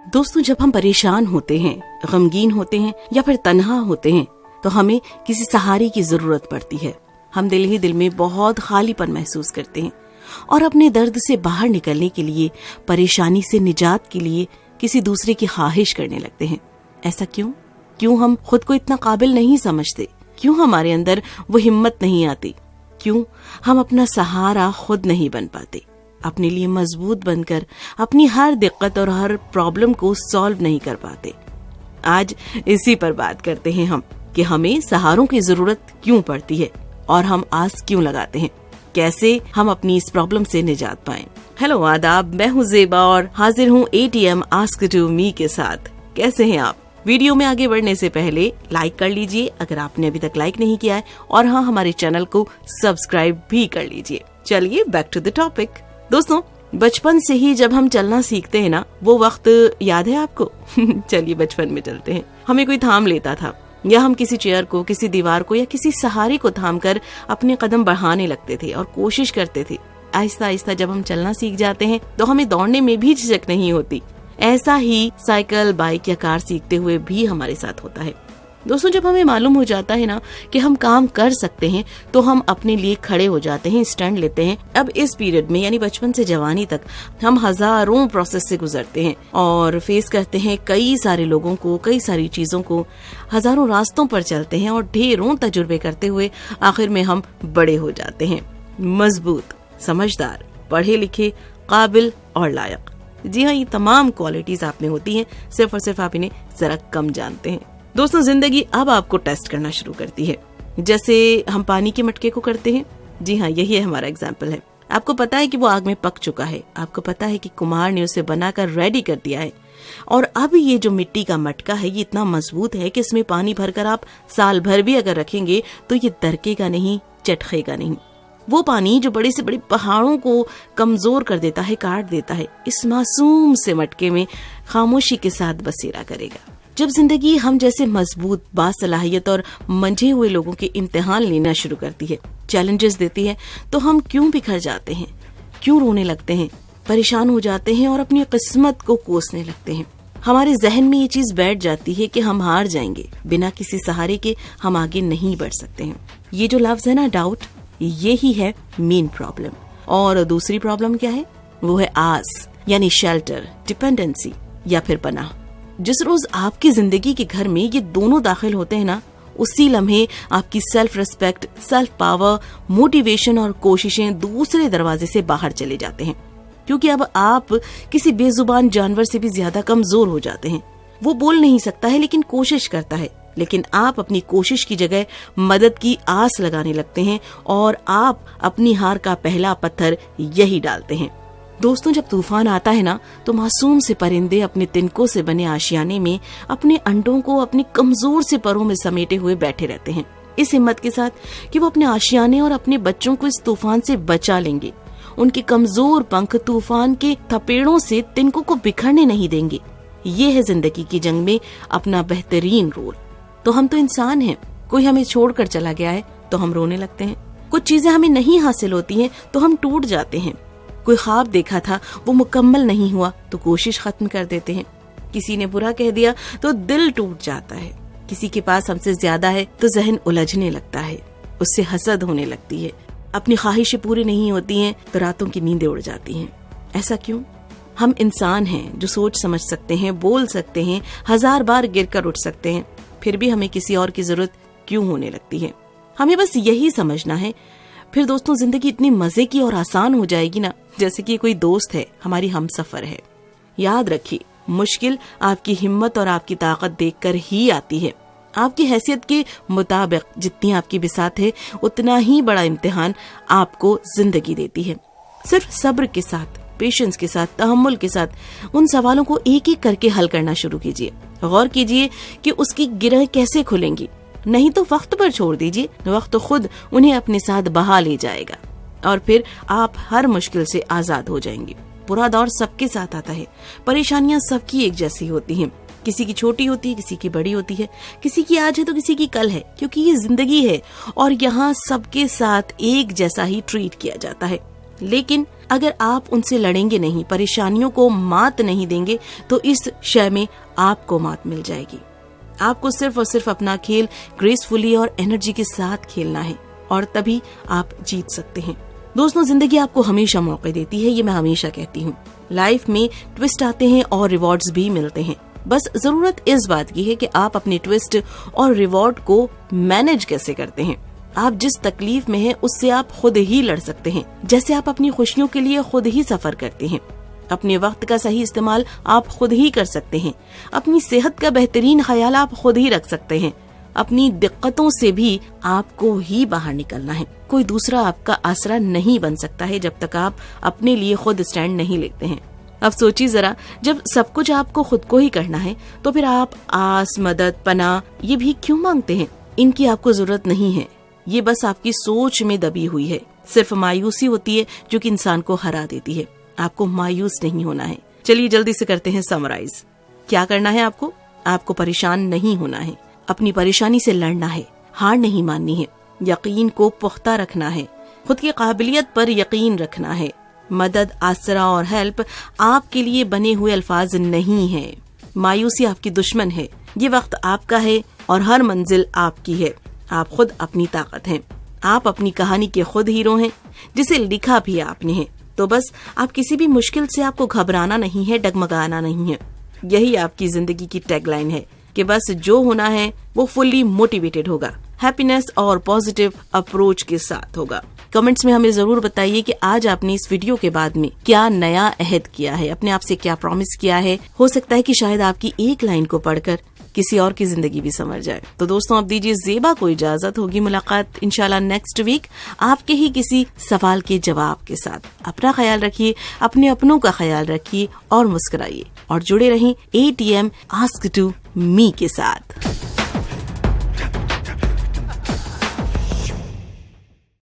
दोस्तों, जब हम परेशान होते हैं, गमगीन होते हैं या फिर तन्हा होते हैं तो हमें किसी सहारे की जरूरत पड़ती है। हम दिल ही दिल में बहुत खालीपन महसूस करते हैं और अपने दर्द से बाहर निकलने के लिए, परेशानी से निजात के लिए किसी दूसरे की ख्वाहिश करने लगते हैं। ऐसा क्यों? क्यों हम खुद को इतना काबिल नहीं समझते? क्यों हमारे अंदर वो हिम्मत नहीं आती? क्यों हम अपना सहारा खुद नहीं बन पाते? अपने लिए मजबूत बनकर अपनी हर दिक्कत और हर प्रॉब्लम को सॉल्व नहीं कर पाते। आज इसी पर बात करते हैं हम कि हमें सहारों की जरूरत क्यों पड़ती है और हम आस क्यों लगाते हैं, कैसे हम अपनी इस प्रॉब्लम से निजात पाएं। हेलो, आदाब, मैं हूँ ज़ेबा और हाजिर हूँ ATM आस्क टू मी के साथ। कैसे हैं आप? वीडियो में आगे बढ़ने से पहले लाइक कर लीजिए अगर आपने अभी तक लाइक नहीं किया है, और हाँ, हमारे चैनल को सब्सक्राइब भी कर लीजिए। चलिए बैक टू द टॉपिक। दोस्तों, बचपन से ही जब हम चलना सीखते हैं ना, वो वक्त याद है आपको? चलिए बचपन में चलते हैं। हमें कोई थाम लेता था या हम किसी चेयर को, किसी दीवार को या किसी सहारे को थाम कर अपने कदम बढ़ाने लगते थे और कोशिश करते थे। आहिस्ता आहिस्ता जब हम चलना सीख जाते हैं तो हमें दौड़ने में भी झिझक नहीं होती। ऐसा ही साइकिल, बाइक या कार सीखते हुए भी हमारे साथ होता है। दोस्तों, जब हमें मालूम हो जाता है ना कि हम काम कर सकते हैं तो हम अपने लिए खड़े हो जाते हैं, स्टैंड लेते हैं। अब इस पीरियड में यानी बचपन से जवानी तक हम हजारों प्रोसेस से गुजरते हैं और फेस करते हैं कई सारे लोगों को, कई सारी चीजों को, हजारों रास्तों पर चलते हैं और ढेरों तजुर्बे करते हुए आखिर में हम बड़े हो जाते हैं, मजबूत, समझदार, पढ़े लिखे, काबिल और लायक। जी हाँ, ये तमाम क्वालिटीज आप में होती हैं, सिर्फ और सिर्फ आप इन्हें जरा कम जानते हैं। दोस्तों, जिंदगी अब आपको टेस्ट करना शुरू करती है, जैसे हम पानी के मटके को करते हैं। जी हाँ, यही है हमारा एग्जाम्पल है। आपको पता है कि वो आग में पक चुका है, आपको पता है कि कुम्हार ने उसे बनाकर रेडी कर दिया है, और अब ये जो मिट्टी का मटका है ये इतना मजबूत है कि इसमें पानी भरकर आप साल भर भी अगर रखेंगे तो ये दरकेगा नहीं, चटकेगा नहीं। वो पानी जो बड़े से बड़े पहाड़ों को कमजोर कर देता है, काट देता है, इस मासूम से मटके में खामोशी के साथ बसेरा करेगा। जब जिंदगी हम जैसे मजबूत, बासलाहियत और मंझे हुए लोगों के इम्तिहान लेना शुरू करती है, चैलेंजेस देती है, तो हम क्यों बिखर जाते हैं, क्यों रोने लगते हैं, परेशान हो जाते हैं और अपनी किस्मत को कोसने लगते हैं। हमारे जहन में ये चीज बैठ जाती है कि हम हार जाएंगे, बिना किसी सहारे के हम आगे नहीं बढ़ सकते हैं। ये जो लफ्ज है ना, डाउट, ये ही है मेन प्रॉब्लम। और दूसरी प्रॉब्लम क्या है? वो है आस, यानी शेल्टर, डिपेंडेंसी या फिर पनाह। जिस रोज आपकी जिंदगी के घर में ये दोनों दाखिल होते हैं ना, उसी लम्हे आपकी self respect, self power, motivation और कोशिशें दूसरे दरवाजे से बाहर चले जाते हैं, क्योंकि अब आप किसी बेजुबान जानवर से भी ज्यादा कमजोर हो जाते हैं। वो बोल नहीं सकता है लेकिन कोशिश करता है, लेकिन आप अपनी कोशिश की जगह मदद की आस लगाने लगते हैं और आप अपनी हार का पहला पत्थर यही डालते हैं। दोस्तों, जब तूफान आता है ना तो मासूम से परिंदे अपने तिनकों से बने आशियाने में अपने अंडों को अपनी कमजोर से परों में समेटे हुए बैठे रहते हैं, इस हिम्मत के साथ कि वो अपने आशियाने और अपने बच्चों को इस तूफान से बचा लेंगे। उनके कमजोर पंख तूफान के थपेड़ों से तिनकों को बिखरने नहीं देंगे। ये है जिंदगी की जंग में अपना बेहतरीन रोल। तो हम तो इंसान हैं, कोई हमें छोड़कर चला गया है तो हम रोने लगते हैं, कुछ चीजें हमें नहीं हासिल होती हैं तो हम टूट जाते हैं, कोई ख्वाब देखा था वो मुकम्मल नहीं हुआ तो कोशिश खत्म कर देते हैं, किसी ने बुरा कह दिया तो दिल टूट जाता है, किसी के पास हमसे ज्यादा है तो जहन उलझने लगता है, उससे हसद होने लगती है, अपनी ख्वाहिशें पूरी नहीं होती हैं तो रातों की नींदें उड़ जाती हैं। ऐसा क्यों? हम इंसान हैं जो सोच समझ सकते हैं, बोल सकते हैं, हजार बार गिर कर उठ सकते हैं, फिर भी हमें किसी और की जरूरत क्यों होने लगती है? हमें बस यही समझना है, फिर दोस्तों जिंदगी इतनी मजे की और आसान हो जाएगी ना, जैसे कि कोई दोस्त है, हमारी हमसफर है। याद रखिए, मुश्किल आपकी हिम्मत और आपकी ताकत देखकर ही आती है। आपकी हैसियत के मुताबिक जितनी आपकी बिसात है उतना ही बड़ा इम्तिहान आपको जिंदगी देती है। सिर्फ सब्र के साथ, पेशेंस के साथ, तहम्मुल के साथ उन सवालों को एक एक करके हल करना शुरू कीजिए। गौर कीजिए कि उसकी गिरह कैसे खुलेंगी, नहीं तो वक्त पर छोड़ दीजिए, वक्त खुद उन्हें अपने साथ बहा ले जाएगा और फिर आप हर मुश्किल से आजाद हो जाएंगे। बुरा दौर सबके साथ आता है, परेशानियां सबकी एक जैसी होती हैं, किसी की छोटी होती है, किसी की बड़ी होती है, किसी की आज है तो किसी की कल है, क्योंकि ये जिंदगी है और यहाँ सबके साथ एक जैसा ही ट्रीट किया जाता है। लेकिन اگر آپ ان سے لڑیں گے نہیں، پریشانیوں کو مات نہیں دیں گے، تو اس شے میں آپ کو مات مل جائے گی۔ آپ کو صرف اور صرف اپنا کھیل گریسفلی اور انرجی کے ساتھ کھیلنا ہے، اور تبھی آپ جیت سکتے ہیں۔ دوستوں، زندگی آپ کو ہمیشہ موقع دیتی ہے، یہ میں ہمیشہ کہتی ہوں۔ لائف میں ٹوسٹ آتے ہیں اور ریوارڈز بھی ملتے ہیں، بس ضرورت اس بات کی ہے کہ آپ اپنے ٹوسٹ اور ریوارڈ کو مینج کیسے کرتے ہیں۔ آپ جس تکلیف میں ہیں اس سے آپ خود ہی لڑ سکتے ہیں، جیسے آپ اپنی خوشیوں کے لیے خود ہی سفر کرتے ہیں۔ اپنے وقت کا صحیح استعمال آپ خود ہی کر سکتے ہیں، اپنی صحت کا بہترین خیال آپ خود ہی رکھ سکتے ہیں، اپنی دقتوں سے بھی آپ کو ہی باہر نکلنا ہے۔ کوئی دوسرا آپ کا آسرا نہیں بن سکتا ہے جب تک آپ اپنے لیے خود اسٹینڈ نہیں لیتے ہیں۔ اب سوچیے ذرا، جب سب کچھ آپ کو خود کو ہی کرنا ہے تو پھر آپ آس، مدد، پناہ یہ بھی کیوں مانگتے ہیں؟ ان کی آپ کو ضرورت نہیں ہے، یہ بس آپ کی سوچ میں دبی ہوئی ہے۔ صرف مایوسی ہوتی ہے جو کہ انسان کو ہرا دیتی ہے۔ آپ کو مایوس نہیں ہونا ہے۔ چلیے جلدی سے کرتے ہیں سمرائز۔ کیا کرنا ہے آپ کو؟ آپ کو پریشان نہیں ہونا ہے، اپنی پریشانی سے لڑنا ہے، ہار نہیں ماننی ہے، یقین کو پختہ رکھنا ہے، خود کی قابلیت پر یقین رکھنا ہے۔ مدد، آسرا اور ہیلپ آپ کے لیے بنے ہوئے الفاظ نہیں ہیں۔ مایوسی آپ کی دشمن ہے۔ یہ وقت آپ کا ہے اور ہر منزل آپ کی ہے۔ آپ خود اپنی طاقت ہیں۔ آپ اپنی کہانی کے خود ہیرو ہیں، جسے لکھا بھی آپ نے ہے۔ تو بس آپ کسی بھی مشکل سے آپ کو گھبرانا نہیں ہے، ڈگمگانا نہیں ہے۔ یہی آپ کی زندگی کی ٹیگ لائن ہے کہ بس جو ہونا ہے وہ فلی موٹیویٹڈ ہوگا، ہیپینس اور پازیٹیو اپروچ کے ساتھ ہوگا۔ کمنٹس میں ہمیں ضرور بتائیے کہ آج آپ نے اس ویڈیو کے بعد میں کیا نیا عہد کیا ہے، اپنے آپ سے کیا پرومس کیا ہے۔ ہو سکتا ہے کہ شاید آپ کی ایک لائن کو پڑھ کر کسی اور کی زندگی بھی سنور جائے۔ تو دوستوں، اب دیجیے زیبا کو اجازت، ہوگی ملاقات انشاءاللہ نیکسٹ ویک آپ کے ہی کسی سوال کے جواب کے ساتھ۔ اپنا خیال رکھیے، اپنے اپنوں کا خیال رکھیے اور مسکرائیے، اور جڑے رہیں ATM آسک ٹو می کے ساتھ۔